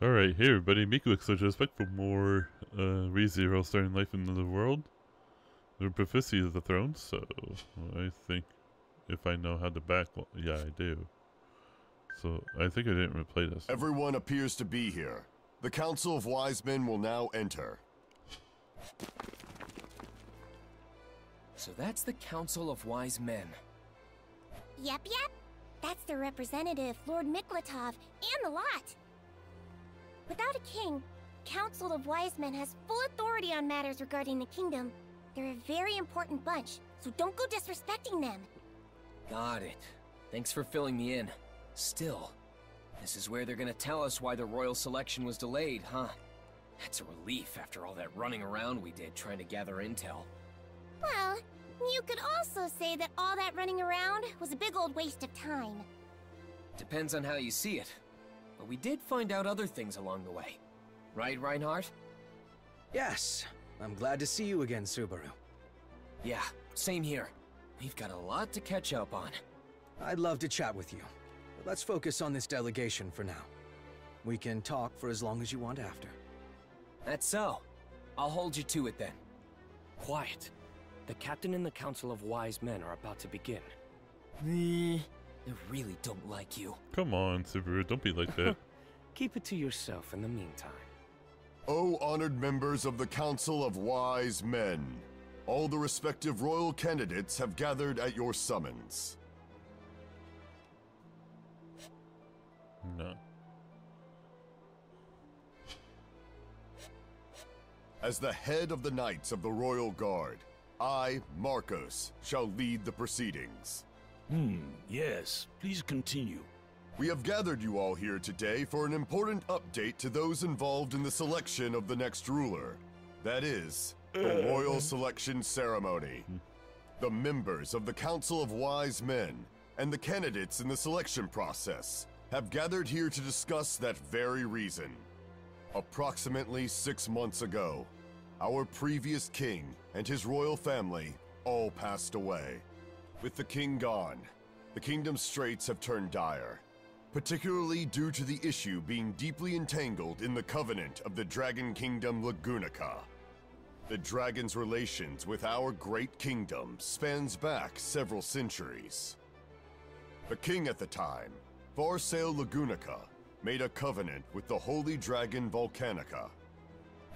Alright, hey everybody, MikuXLegend is back for more ReZero starting life in the world. The prophecy of the throne, so I think if I know how to back, yeah I do. So I think I didn't replay this. Everyone appears to be here. The Council of Wise Men will now enter. So that's the Council of Wise Men. Yep. That's their representative, Lord Miklatov, and the lot. Without a king, Council of Wise Men has full authority on matters regarding the kingdom. They're a very important bunch, so don't go disrespecting them. Got it. Thanks for filling me in. Still, this is where they're gonna tell us why the royal selection was delayed, huh? That's a relief after all that running around we did trying to gather intel. Well, you could also say that all that running around was a big old waste of time. Depends on how you see it. But we did find out other things along the way. Right, Reinhardt? Yes. I'm glad to see you again, Subaru. Yeah, same here. We've got a lot to catch up on. I'd love to chat with you, but let's focus on this delegation for now. We can talk for as long as you want after. That's so. I'll hold you to it then. Quiet. The captain and the Council of Wise Men are about to begin. They really don't like you. Come on, Subaru, don't be like that. Keep it to yourself in the meantime. O honored members of the Council of Wise Men, all the respective royal candidates have gathered at your summons. No. As the head of the Knights of the Royal Guard, I, Marcos, shall lead the proceedings. Yes. Please continue. We have gathered you all here today for an important update to those involved in the selection of the next ruler. That is, the royal selection ceremony. The members of the Council of Wise Men and the candidates in the selection process have gathered here to discuss that very reason. Approximately 6 months ago, our previous king and his royal family all passed away. With the king gone, the kingdom's straits have turned dire, particularly due to the issue being deeply entangled in the covenant of the Dragon Kingdom Lagunica. The dragon's relations with our great kingdom spans back several centuries. The king at the time, Varsail Lagunica, made a covenant with the holy dragon Volcanica.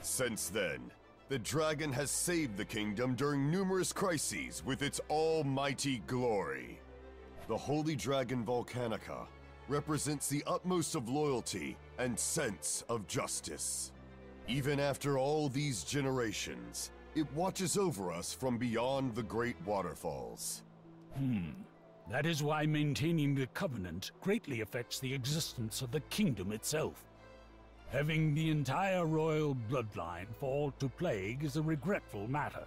Since then, the dragon has saved the kingdom during numerous crises with its almighty glory. The holy dragon Volcanica represents the utmost of loyalty and sense of justice. Even after all these generations, it watches over us from beyond the great waterfalls. That is why maintaining the Covenant greatly affects the existence of the kingdom itself. Having the entire royal bloodline fall to plague is a regretful matter.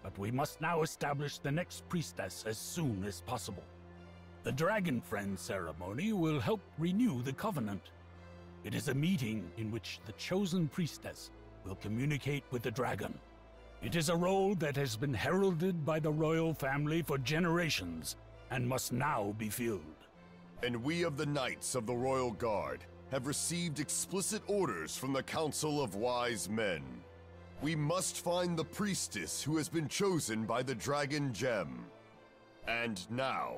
But we must now establish the next priestess as soon as possible. The Dragon Friend ceremony will help renew the Covenant. It is a meeting in which the chosen priestess will communicate with the dragon. It is a role that has been heralded by the royal family for generations and must now be filled. And we of the Knights of the Royal Guard have received explicit orders from the Council of Wise Men. We must find the priestess who has been chosen by the Dragon Gem. And now,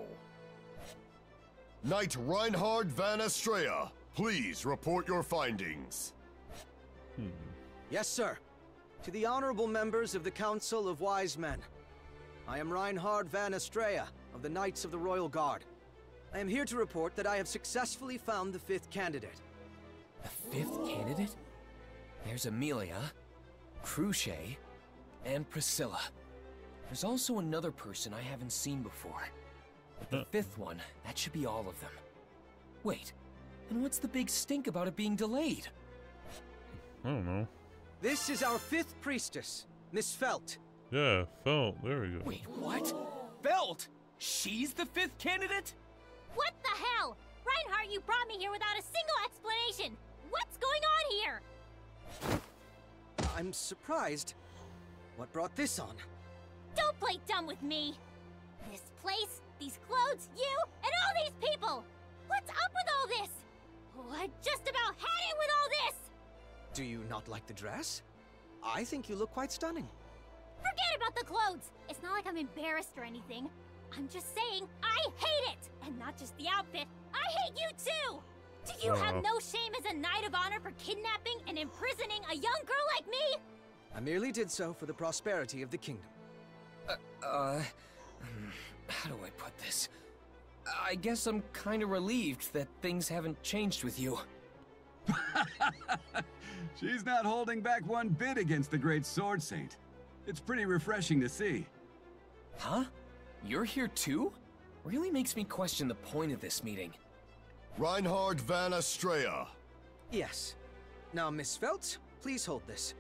Knight Reinhard van Estrella, please report your findings. Yes, sir. To the honorable members of the Council of Wise Men, I am Reinhard van Estrella of the Knights of the Royal Guard. I am here to report that I have successfully found the 5th candidate. The 5th candidate? There's Amelia, Cruce, and Priscilla. There's also another person I haven't seen before. But the 5th one, that should be all of them. Wait, and what's the big stink about it being delayed? I don't know. This is our 5th priestess, Miss Felt. Yeah, Felt, there we go. Wait, what? Belt? She's the 5th candidate? What the hell? Reinhardt, you brought me here without a single explanation! What's going on here? I'm surprised. What brought this on? Don't play dumb with me! This place, these clothes, you, and all these people! What's up with all this? Oh, I just about had it with all Do you not like the dress? I think you look quite stunning. Forget about the clothes! It's not like I'm embarrassed or anything. I'm just saying, I hate it! And not just the outfit, I hate you too! Do you have no shame as a knight of honor for kidnapping and imprisoning a young girl like me? I merely did so for the prosperity of the kingdom. How do I put this? I guess I'm kinda relieved that things haven't changed with you. She's not holding back one bit against the great sword saint. It's pretty refreshing to see. Huh? You're here too? Really makes me question the point of this meeting. Reinhard van Astrea. Yes. Now, Miss Felt, please hold this.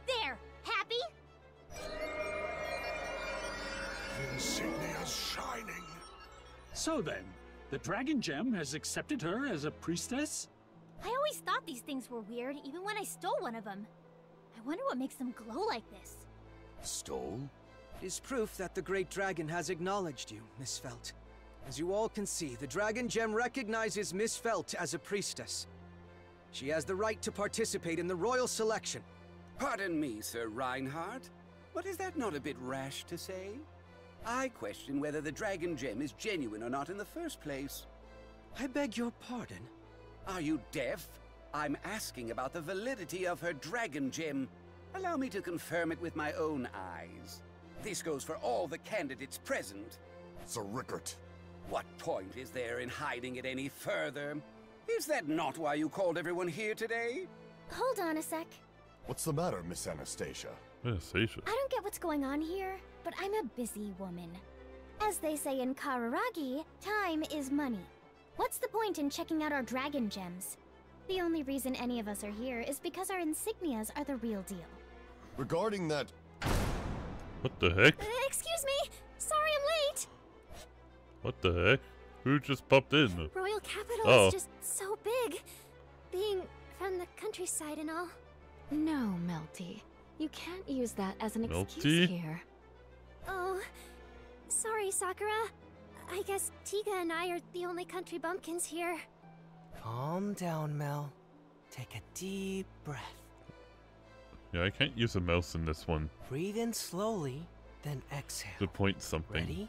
There! Happy? Insignia's shining. So then, the Dragon Gem has accepted her as a priestess? I always thought these things were weird, even when I stole one of them. I wonder what makes them glow like this. Stole? It is proof that the great dragon has acknowledged you, Miss Felt. As you all can see, the Dragon Gem recognizes Miss Felt as a priestess. She has the right to participate in the royal selection. Pardon me, Sir Reinhard, but is that not a bit rash to say? I question whether the Dragon Gem is genuine or not in the first place. I beg your pardon? Are you deaf? I'm asking about the validity of her Dragon Gem. Allow me to confirm it with my own eyes. This goes for all the candidates present. Sir Rickert. What point is there in hiding it any further? Is that not why you called everyone here today? Hold on a sec. What's the matter, Miss Anastasia? Anastasia. I don't get what's going on here, but I'm a busy woman. As they say in Kararagi, time is money. What's the point in checking out our dragon gems? The only reason any of us are here is because our insignias are the real deal. Regarding that... What the heck? Excuse me! Sorry I'm late! What the heck? Who just popped in? Royal capital Oh. is just so big. Being from the countryside and all. No, Melty. You can't use that as an Melty? excuse here. Oh, sorry, Sakura. I guess Tiga and I are the only country bumpkins here. Calm down, Mel. Take a deep breath. Yeah, I can't use a mouse in this one Breathe in slowly, then exhale. to point something. Ready?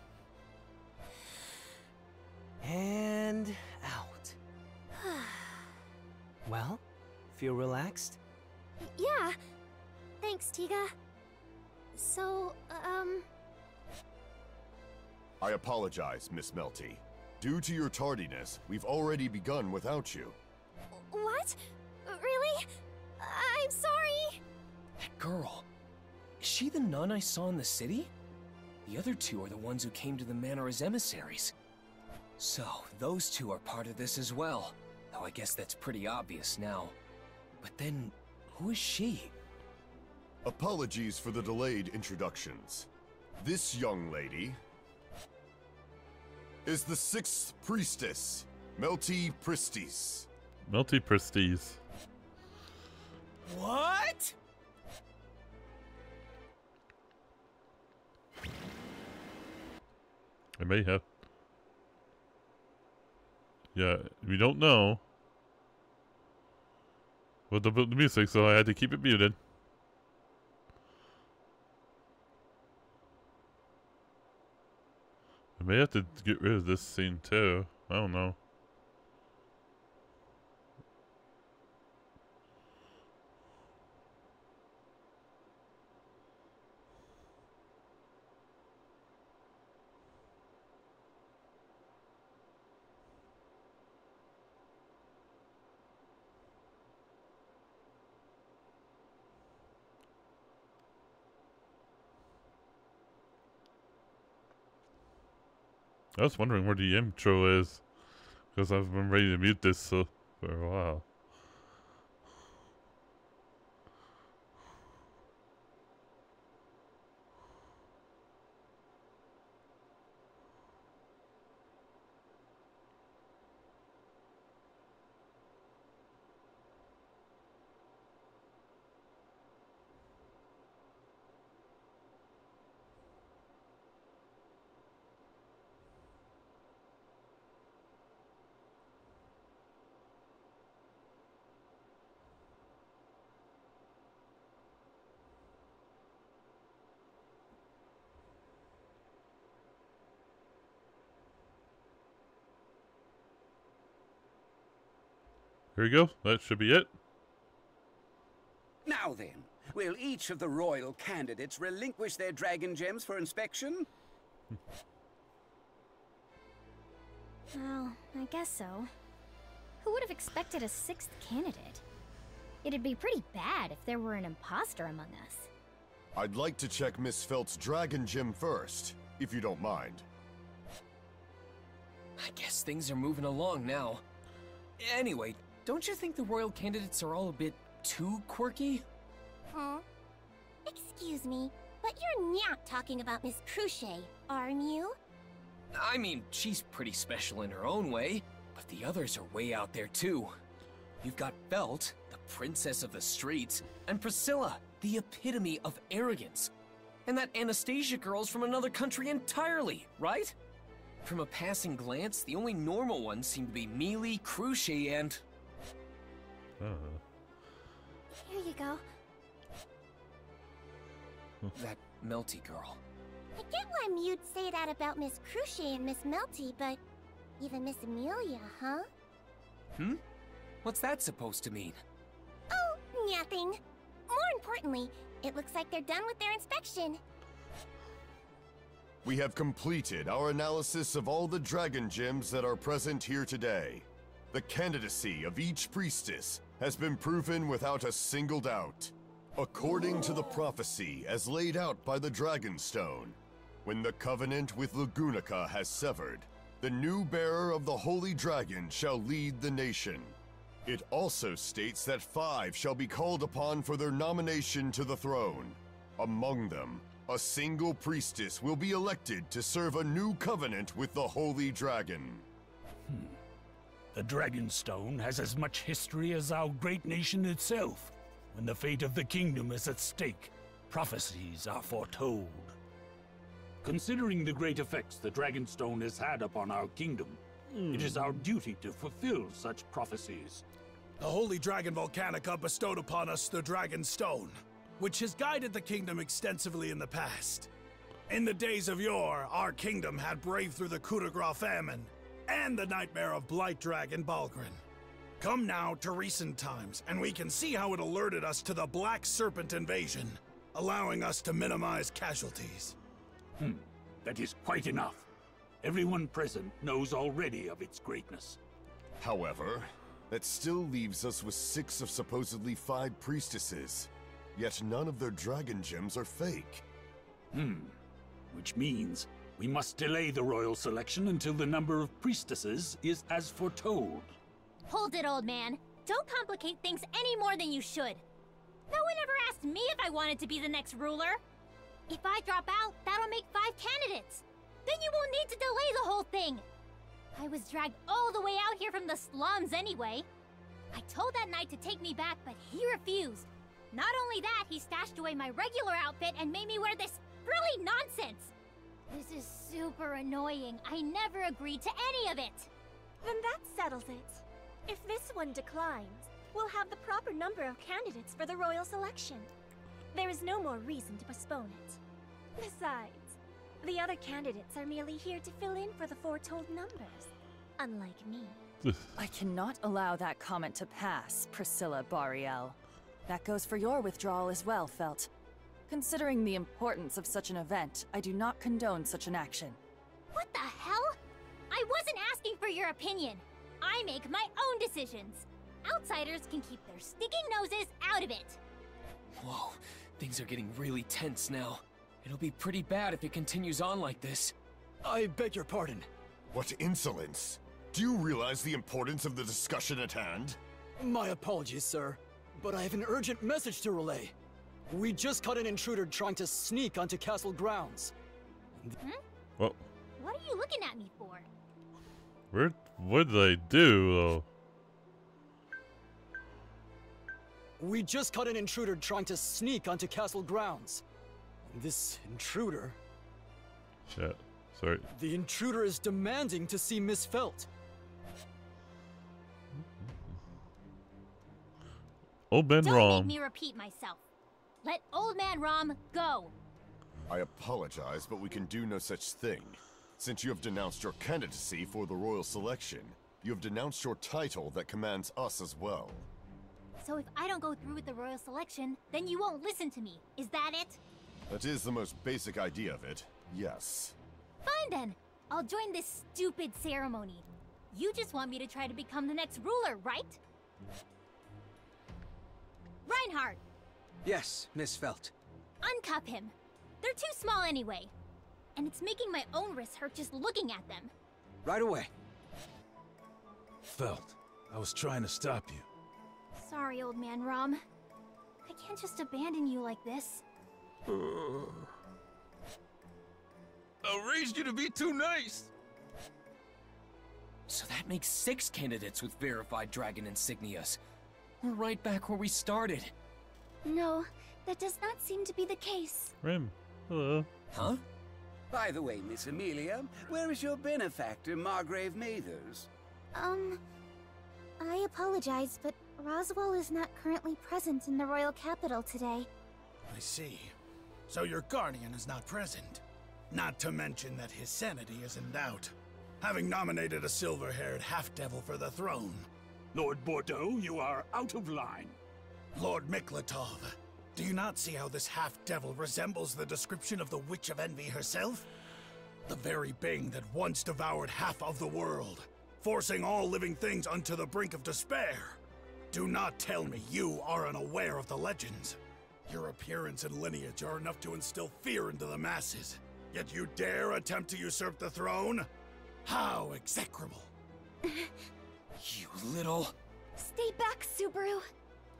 And out. Well, feel relaxed? Yeah. Thanks, Tiga. So, I apologize, Miss Melty. Due to your tardiness, we've already begun without you. what? Really? I'm sorry. That girl. Is she the nun I saw in the city? The other two are the ones who came to the manor as emissaries. So, those two are part of this as well. Though I guess that's pretty obvious now. But then, who is she? Apologies for the delayed introductions. This young lady is the 6th priestess, Melty Pristis. Melty Prestige. What? I may have. Yeah, we don't know. With the music, so I had to keep it muted. I may have to get rid of this scene too. I don't know. I was wondering where the intro is, because I've been ready to mute this for a while. Here we go. That should be it. Now then, will each of the royal candidates relinquish their dragon gems for inspection? Well, I guess so. Who would have expected a sixth candidate? It'd be pretty bad if there were an imposter among us. I'd like to check Miss Felt's dragon gem first, if you don't mind. I guess things are moving along now. Anyway, don't you think the royal candidates are all a bit too quirky? Huh? Excuse me, but you're not talking about Miss Cruchet, aren't you? I mean, she's pretty special in her own way, but the others are way out there too. You've got Felt, the princess of the streets, and Priscilla, the epitome of arrogance. And that Anastasia girl's from another country entirely, right? From a passing glance, the only normal ones seem to be Mealy, Cruchet, and... Here you go. that Melty girl. I get why you'd say that about Miss Cruchet and Miss Melty, but even Miss Amelia, huh? What's that supposed to mean? Oh, nothing. More importantly, it looks like they're done with their inspection. We have completed our analysis of all the dragon gems that are present here today. The candidacy of each priestess has been proven without a single doubt. According to the prophecy as laid out by the Dragonstone, when the covenant with Lagunica has severed, the new bearer of the Holy Dragon shall lead the nation. It also states that 5 shall be called upon for their nomination to the throne. Among them, a single priestess will be elected to serve a new covenant with the Holy Dragon. The Dragonstone has as much history as our great nation itself. When the fate of the kingdom is at stake, prophecies are foretold. Considering the great effects the Dragonstone has had upon our kingdom, it is our duty to fulfill such prophecies. The Holy Dragon Volcanica bestowed upon us the Dragonstone, which has guided the kingdom extensively in the past. In the days of yore, our kingdom had braved through the coup de grace famine and the nightmare of Blight Dragon Balgrin. Come now to recent times, and we can see how it alerted us to the Black Serpent invasion, allowing us to minimize casualties. That is quite enough. Everyone present knows already of its greatness. However, that still leaves us with 6 of supposedly 5 priestesses. Yet none of their dragon gems are fake. Which means we must delay the royal selection until the number of priestesses is as foretold. Hold it, old man. Don't complicate things any more than you should. No one ever asked me if I wanted to be the next ruler. If I drop out, that'll make 5 candidates. Then you won't need to delay the whole thing. I was dragged all the way out here from the slums anyway. I told that knight to take me back, but he refused. Not only that, he stashed away my regular outfit and made me wear this frilly nonsense. This is super annoying. I never agreed to any of it. Then that settles it. If this one declines, we'll have the proper number of candidates for the royal selection. There is no more reason to postpone it. Besides, the other candidates are merely here to fill in for the foretold numbers, unlike me. I cannot allow that comment to pass, Priscilla Bariel. That goes for your withdrawal as well, Felt. Considering the importance of such an event, I do not condone such an action. What the hell? I wasn't asking for your opinion. I make my own decisions. Outsiders can keep their sticking noses out of it. Whoa, things are getting really tense now. It'll be pretty bad if it continues on like this. I beg your pardon. What insolence! Do you realize the importance of the discussion at hand? My apologies, sir, but I have an urgent message to relay. We just caught an intruder trying to sneak onto castle grounds. Well, What are you looking at me for? what did I do, though? We just caught an intruder trying to sneak onto castle grounds. This intruder... Yeah, sorry. The intruder is demanding to see Miss Felt. Old Man Don't Rom. make me repeat myself. Let Old Man Rom go. I apologize, but we can do no such thing. Since you have denounced your candidacy for the royal selection, You have denounced your title that commands us as well. So if I don't go through with the royal selection, then you won't listen to me. Is that it? That is the most basic idea of it, yes. Fine then. I'll join this stupid ceremony. You just want me to try to become the next ruler, right? Reinhardt! Yes, Miss Felt. Uncuff him. They're too small anyway. And it's making my own wrists hurt just looking at them. Right away. Felt, I was trying to stop you. Sorry, old man Rom. I can't just abandon you like this. I raised you to be too nice! So that makes 6 candidates with verified dragon insignias. We're right back where we started. No, that does not seem to be the case. Rim, hello. Huh? By the way, Miss Amelia, where is your benefactor, Margrave Mathers? I apologize, but Roswell is not currently present in the royal capital today. I see. So your guardian is not present. Not to mention that his sanity is in doubt, having nominated a silver-haired half-devil for the throne. Lord Bordeaux, you are out of line. Lord Miklatov, do you not see how this half-devil resembles the description of the Witch of Envy herself? The very being that once devoured half of the world, forcing all living things unto the brink of despair. Do not tell me you are unaware of the legends. Your appearance and lineage are enough to instill fear into the masses, yet you dare attempt to usurp the throne? How execrable! You little... Stay back, Subaru!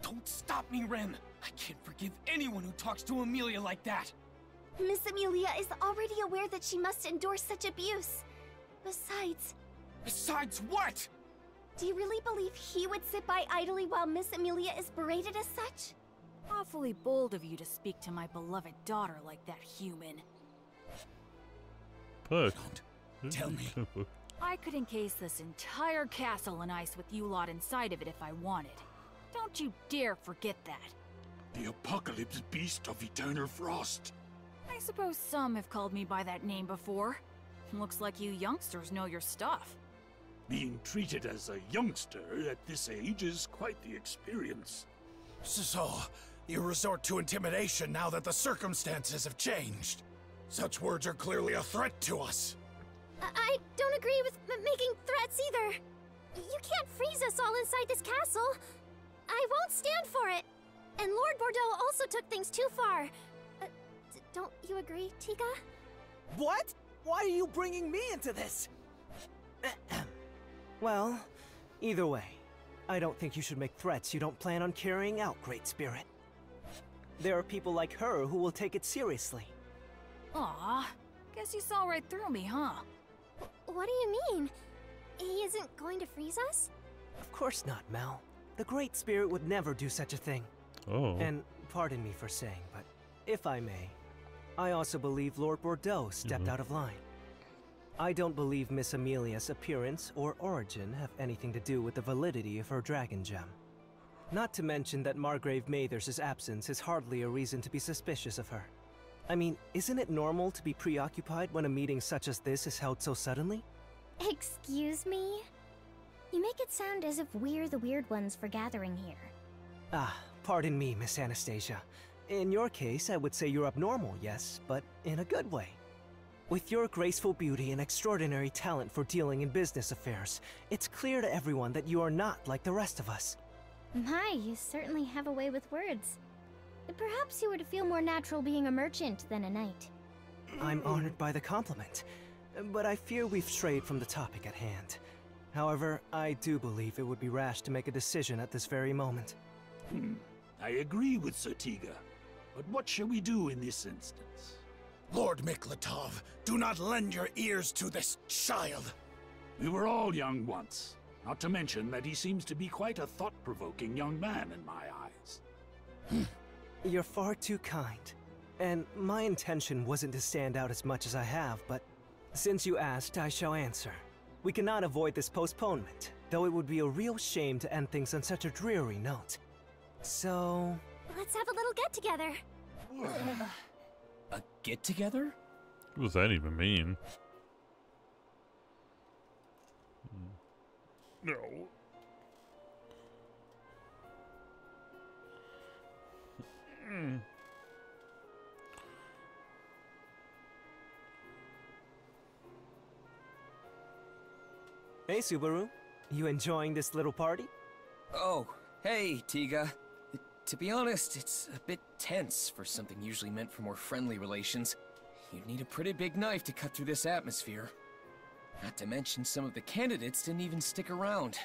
Don't stop me, Rem! I can't forgive anyone who talks to Amelia like that! Miss Amelia is already aware that she must endure such abuse. Besides... Besides what? Do you really believe he would sit by idly while Miss Amelia is berated as such? Awfully bold of you to speak to my beloved daughter like that, human. Puck. Don't tell me. I could encase this entire castle in ice with you lot inside of it if I wanted. Don't you dare forget that. The apocalypse beast of eternal frost. I suppose some have called me by that name before. Looks like you youngsters know your stuff. Being treated as a youngster at this age is quite the experience. So, you resort to intimidation now that the circumstances have changed. Such words are clearly a threat to us. I don't agree with making threats either. You can't freeze us all inside this castle. I won't stand for it. And Lord Bordeaux also took things too far. Don't you agree, Tika? What? Why are you bringing me into this? Well, either way, I don't think you should make threats you don't plan on carrying out, Great Spirit. There are people like her who will take it seriously. Aw, guess you saw right through me, huh? What do you mean? He isn't going to freeze us? Of course not, Mel. The Great Spirit would never do such a thing. Oh. And pardon me for saying, but if I may, I also believe Lord Bordeaux stepped out of line. I don't believe Miss Amelia's appearance or origin have anything to do with the validity of her dragon gem. Not to mention that Margrave Mathers' absence is hardly a reason to be suspicious of her. I mean, isn't it normal to be preoccupied when a meeting such as this is held so suddenly? Excuse me? You make it sound as if we're the weird ones for gathering here. Ah, pardon me, Miss Anastasia. In your case, I would say you're abnormal, yes, but in a good way. With your graceful beauty and extraordinary talent for dealing in business affairs, it's clear to everyone that you are not like the rest of us. My, you certainly have a way with words. Perhaps you would feel more natural being a merchant than a knight. I'm honored by the compliment, but I fear we've strayed from the topic at hand. However, I do believe it would be rash to make a decision at this very moment. I agree with Sir Tiga, but what shall we do in this instance? Lord Miklatov, do not lend your ears to this child. We were all young once, not to mention that he seems to be quite a thought-provoking young man in my eyes. You're far too kind. And my intention wasn't to stand out as much as I have, but since you asked, I shall answer. We cannot avoid this postponement, though it would be a real shame to end things on such a dreary note. So... let's have a little get-together. A get-together? What does that even mean? No. Hey, Subaru. You enjoying this little party? Oh, hey, Tiga. To be honest, it's a bit tense for something usually meant for more friendly relations. You'd need a pretty big knife to cut through this atmosphere. Not to mention some of the candidates didn't even stick around.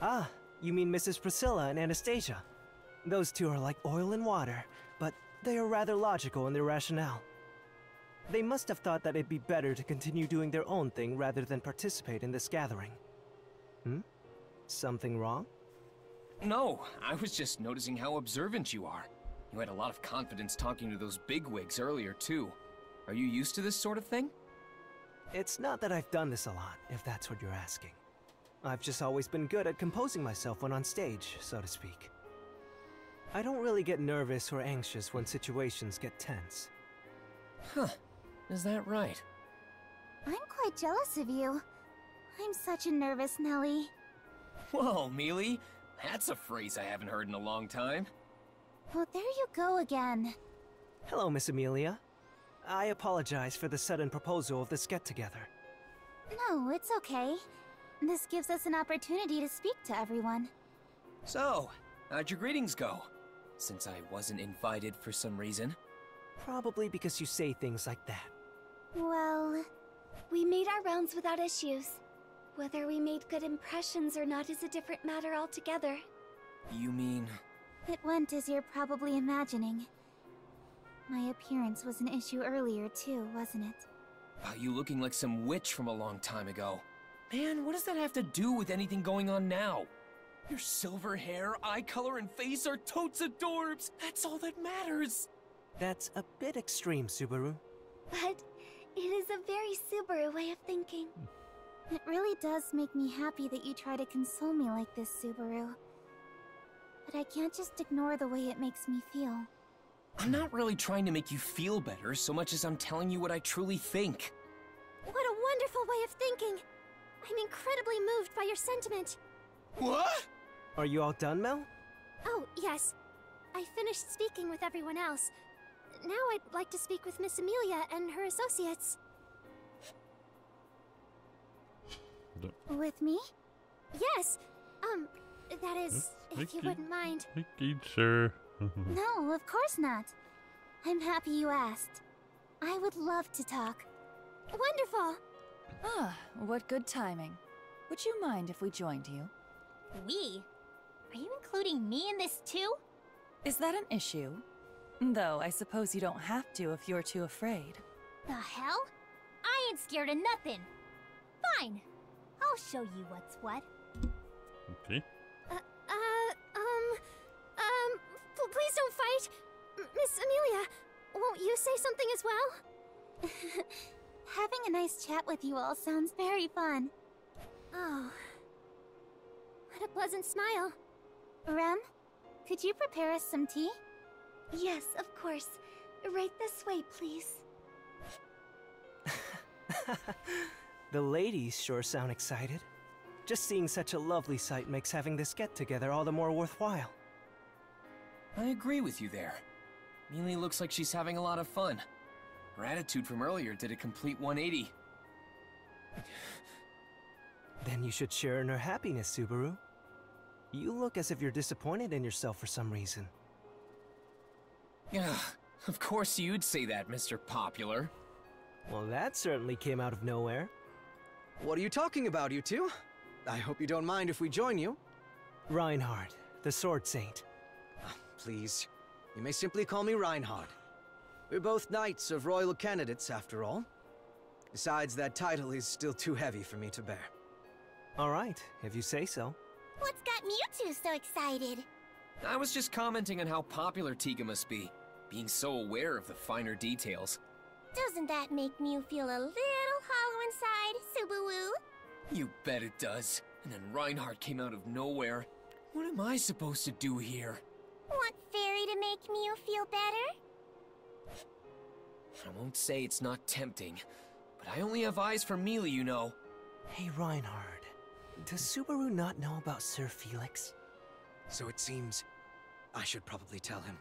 Ah, you mean Mrs. Priscilla and Anastasia. Those two are like oil and water, but they are rather logical in their rationale. They must have thought that it'd be better to continue doing their own thing rather than participate in this gathering. Hmm? Something wrong? No, I was just noticing how observant you are. You had a lot of confidence talking to those bigwigs earlier, too. Are you used to this sort of thing? It's not that I've done this a lot, if that's what you're asking. I've just always been good at composing myself when on stage, so to speak. I don't really get nervous or anxious when situations get tense. Huh. Is that right? I'm quite jealous of you. I'm such a nervous Nelly. Whoa, Mealy. That's a phrase I haven't heard in a long time. Well, there you go again. Hello, Miss Amelia. I apologize for the sudden proposal of this get-together. No, it's okay. This gives us an opportunity to speak to everyone. So, how'd your greetings go? Since I wasn't invited for some reason. Probably because you say things like that. Well, we made our rounds without issues. Whether we made good impressions or not is a different matter altogether. You mean... It went as you're probably imagining. My appearance was an issue earlier too, wasn't it? About you looking like some witch from a long time ago. Man, what does that have to do with anything going on now? Your silver hair, eye color, and face are totes adorbs! That's all that matters! That's a bit extreme, Subaru. But it is a very Subaru way of thinking. It really does make me happy that you try to console me like this, Subaru. But I can't just ignore the way it makes me feel. I'm not really trying to make you feel better so much as I'm telling you what I truly think. What a wonderful way of thinking! I'm incredibly moved by your sentiment. What? Are you all done, Mel? Oh, yes. I finished speaking with everyone else. Now I'd like to speak with Miss Amelia and her associates. No. With me? Yes. That is, if you wouldn't mind. Making sure. No, of course not. I'm happy you asked. I would love to talk. Wonderful! Ah, what good timing. Would you mind if we joined you? We? Are you including me in this too? Is that an issue? Though I suppose you don't have to if you're too afraid. The hell? I ain't scared of nothing. Fine. I'll show you what's what. Okay. Please don't fight! Miss Amelia, won't you say something as well? Having a nice chat with you all sounds very fun. Oh. What a pleasant smile. Rem, could you prepare us some tea? Yes, of course. Right this way, please. The ladies sure sound excited. Just seeing such a lovely sight makes having this get-together all the more worthwhile. I agree with you there. Mealy looks like she's having a lot of fun. Her attitude from earlier did a complete 180. Then you should share in her happiness, Subaru. You look as if you're disappointed in yourself for some reason. Yeah, of course you'd say that, Mr. Popular. Well, that certainly came out of nowhere. What are you talking about, you two? I hope you don't mind if we join you. Reinhard, the Sword Saint. Please, you may simply call me Reinhard. We're both knights of royal candidates, after all. Besides, that title is still too heavy for me to bear. All right, if you say so. What's got Mewtwo so excited? I was just commenting on how popular Tiga must be, being so aware of the finer details. Doesn't that make Mew feel a little hollow inside, Subaru? You bet it does. And then Reinhardt came out of nowhere. What am I supposed to do here? Want Fairy to make Mew feel better? I won't say it's not tempting, but I only have eyes for Mealy, you know. Hey, Reinhard. Does Subaru not know about Sir Felix? So it seems I should probably tell him.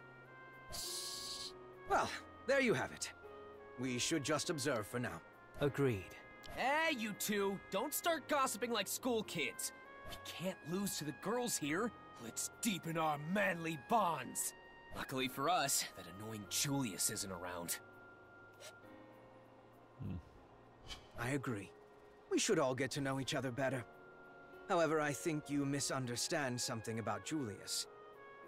Well, there you have it. We should just observe for now. Agreed. Hey, you two! Don't start gossiping like school kids. We can't lose to the girls here. Let's deepen our manly bonds. Luckily for us, that annoying Julius isn't around. I agree. We should all get to know each other better. However, I think you misunderstand something about Julius.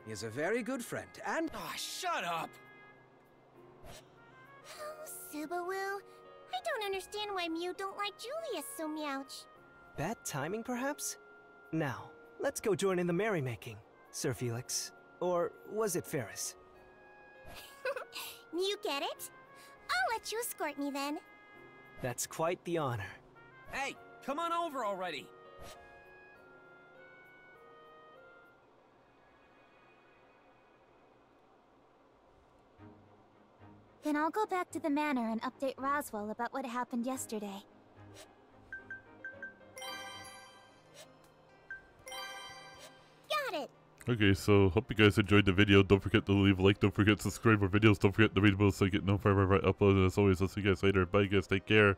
He is a very good friend, and— Ah, shut up! Oh, Subaru. I don't understand why Mew don't like Julius so Meowch. Bad timing, perhaps? Now, let's go join in the merrymaking, Sir Felix. Or was it Ferris? You get it? I'll let you escort me then. That's quite the honor. Hey, come on over already! Then I'll go back to the manor and update Roswell about what happened yesterday. Got it! Okay, so hope you guys enjoyed the video. Don't forget to leave a like, don't forget to subscribe for videos, don't forget to read the bell so you get notified whenever I upload. And as always, I'll see you guys later. Bye guys, take care.